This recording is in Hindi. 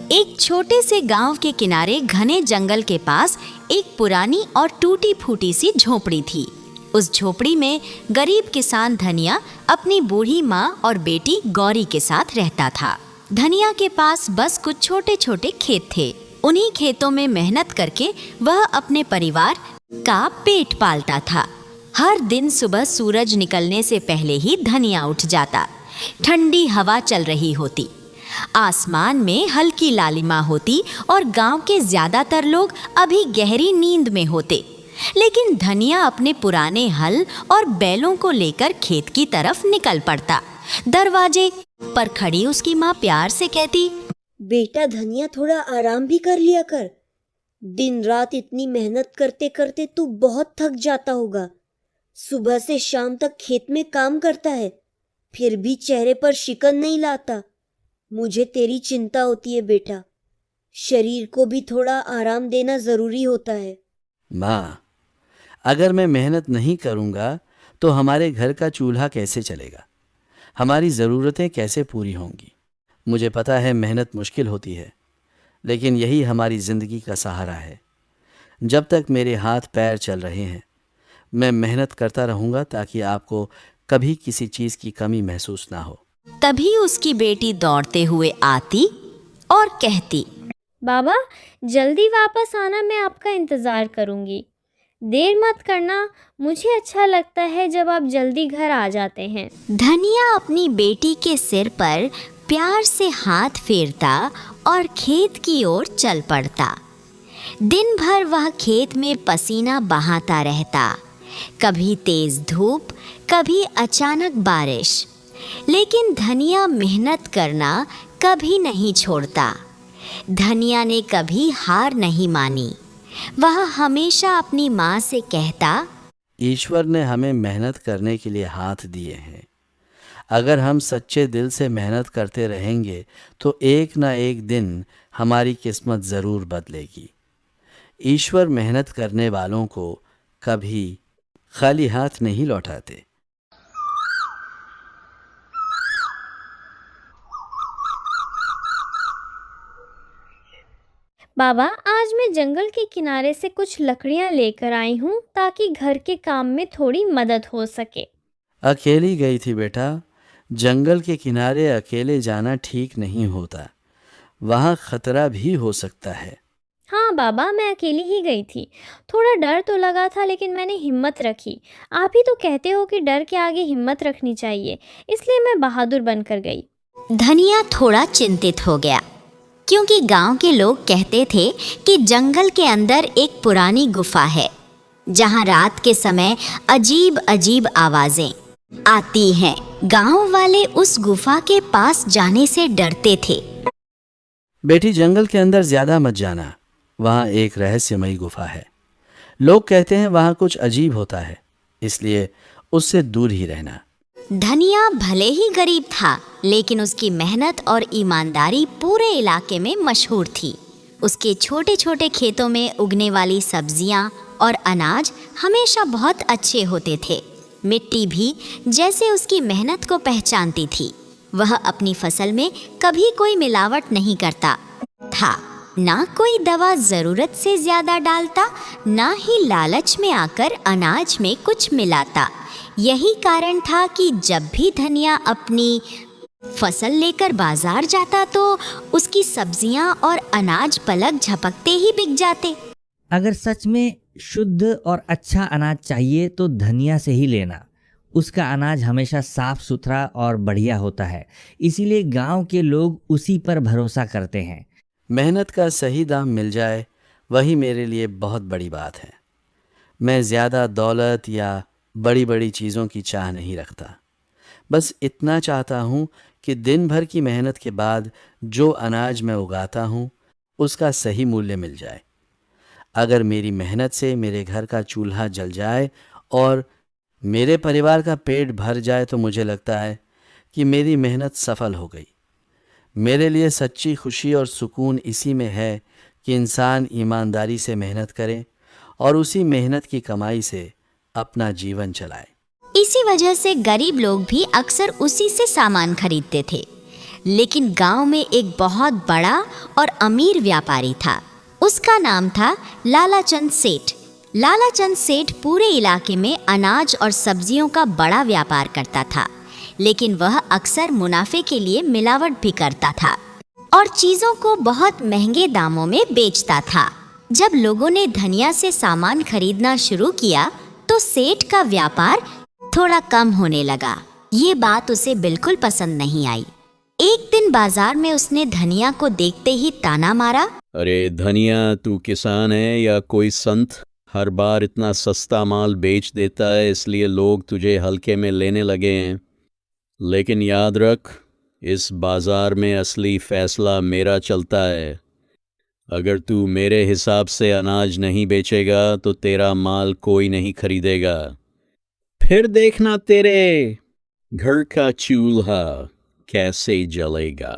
एक छोटे से गांव के किनारे घने जंगल के पास एक पुरानी और टूटी फूटी सी झोपड़ी थी। उस झोपड़ी में गरीब किसान धनिया अपनी बूढ़ी माँ और बेटी गौरी के साथ रहता था। धनिया के पास बस कुछ छोटे छोटे खेत थे। उन्हीं खेतों में मेहनत करके वह अपने परिवार का पेट पालता था। हर दिन सुबह सूरज निकलने से पहले ही धनिया उठ जाता। ठंडी हवा चल रही होती, आसमान में हल्की लालिमा होती और गांव के ज्यादातर लोग अभी गहरी नींद में होते। लेकिन धनिया अपने पुराने हल और बैलों को लेकर खेत की तरफ निकल पड़ता। दरवाजे पर खड़ी उसकी माँ प्यार से कहती, बेटा धनिया, थोड़ा आराम भी कर लिया कर। दिन रात इतनी मेहनत करते करते तू बहुत थक जाता होगा। सुबह से शाम तक खेत में काम करता है, फिर भी चेहरे पर शिकन नहीं लाता। मुझे तेरी चिंता होती है बेटा। शरीर को भी थोड़ा आराम देना जरूरी होता है। माँ, अगर मैं मेहनत नहीं करूँगा तो हमारे घर का चूल्हा कैसे चलेगा? हमारी ज़रूरतें कैसे पूरी होंगी? मुझे पता है मेहनत मुश्किल होती है, लेकिन यही हमारी ज़िंदगी का सहारा है। जब तक मेरे हाथ पैर चल रहे हैं मैं मेहनत करता रहूँगा ताकि आपको कभी किसी चीज़ की कमी महसूस ना हो। तभी उसकी बेटी दौड़ते हुए आती और कहती, बाबा जल्दी वापस आना, मैं आपका इंतज़ार करूँगी। देर मत करना, मुझे अच्छा लगता है जब आप जल्दी घर आ जाते हैं। धनिया अपनी बेटी के सिर पर प्यार से हाथ फेरता और खेत की ओर चल पड़ता। दिन भर वह खेत में पसीना बहाता रहता, कभी तेज धूप, कभी अचानक बारिश। लेकिन धनिया मेहनत करना कभी नहीं छोड़ता। धनिया ने कभी हार नहीं मानी। वह हमेशा अपनी माँ से कहता, ईश्वर ने हमें मेहनत करने के लिए हाथ दिए हैं। अगर हम सच्चे दिल से मेहनत करते रहेंगे तो एक ना एक दिन हमारी किस्मत ज़रूर बदलेगी। ईश्वर मेहनत करने वालों को कभी खाली हाथ नहीं लौटाते। बाबा आज मैं जंगल के किनारे से कुछ लकड़ियाँ लेकर आई हूँ ताकि घर के काम में थोड़ी मदद हो सके। अकेली गई थी बेटा? जंगल के किनारे अकेले जाना ठीक नहीं होता, वहाँ खतरा भी हो सकता है। हाँ बाबा, मैं अकेली ही गई थी। थोड़ा डर तो लगा था लेकिन मैंने हिम्मत रखी। आप ही तो कहते हो कि डर के आगे हिम्मत रखनी चाहिए, इसलिए मैं बहादुर बनकर गई। धनिया थोड़ा चिंतित हो गया, क्योंकि गांव के लोग कहते थे कि जंगल के अंदर एक पुरानी गुफा है जहां रात के समय अजीब अजीब आवाजें आती हैं। गांव वाले उस गुफा के पास जाने से डरते थे। बेटी, जंगल के अंदर ज्यादा मत जाना, वहाँ एक रहस्यमयी गुफा है। लोग कहते हैं वहाँ कुछ अजीब होता है, इसलिए उससे दूर ही रहना। धनिया भले ही गरीब था, लेकिन उसकी मेहनत और ईमानदारी पूरे इलाके में मशहूर थी। उसके छोटे छोटे खेतों में उगने वाली सब्जियां और अनाज हमेशा बहुत अच्छे होते थे। मिट्टी भी जैसे उसकी मेहनत को पहचानती थी। वह अपनी फसल में कभी कोई मिलावट नहीं करता था, ना कोई दवा ज़रूरत से ज़्यादा डालता, ना ही लालच में आकर अनाज में कुछ मिलाता। यही कारण था कि जब भी धनिया अपनी फसल लेकर बाजार जाता तो उसकी सब्जियां और अनाज पलक झपकते ही बिक जाते। अगर सच में शुद्ध और अच्छा अनाज चाहिए तो धनिया से ही लेना। उसका अनाज हमेशा साफ सुथरा और बढ़िया होता है, इसीलिए गांव के लोग उसी पर भरोसा करते हैं। मेहनत का सही दाम मिल जाए, वही मेरे लिए बहुत बड़ी बात है। मैं ज़्यादा दौलत या बड़ी बड़ी चीज़ों की चाह नहीं रखता। बस इतना चाहता हूँ कि दिन भर की मेहनत के बाद जो अनाज मैं उगाता हूँ उसका सही मूल्य मिल जाए। अगर मेरी मेहनत से मेरे घर का चूल्हा जल जाए और मेरे परिवार का पेट भर जाए तो मुझे लगता है कि मेरी मेहनत सफल हो गई। मेरे लिए सच्ची खुशी और सुकून इसी में है कि इंसान ईमानदारी से मेहनत करे और उसी मेहनत की कमाई से अपना जीवन चलाए। इसी वजह से गरीब लोग भी अक्सर उसी से सामान खरीदते थे। लेकिन गांव में एक बहुत बड़ा और अमीर व्यापारी था। उसका नाम था लालाचंद सेठ। लालाचंद सेठ पूरे इलाके में अनाज और सब्जियों का बड़ा व्यापार करता था, लेकिन वह अक्सर मुनाफे के लिए मिलावट भी करता था और चीज़ों को बहुत महंगे दामों में बेचता था। जब लोगों ने धनिया से सामान खरीदना शुरू किया तो सेठ का व्यापार थोड़ा कम होने लगा। ये बात उसे बिल्कुल पसंद नहीं आई। एक दिन बाजार में उसने धनिया को देखते ही ताना मारा। अरे धनिया, तू किसान है या कोई संत? हर बार इतना सस्ता माल बेच देता है, इसलिए लोग तुझे हल्के में लेने लगे हैं। लेकिन याद रख, इस बाजार में असली फैसला मेरा चलता है। अगर तू मेरे हिसाब से अनाज नहीं बेचेगा तो तेरा माल कोई नहीं खरीदेगा। फिर देखना तेरे घर का चूल्हा कैसे जलेगा।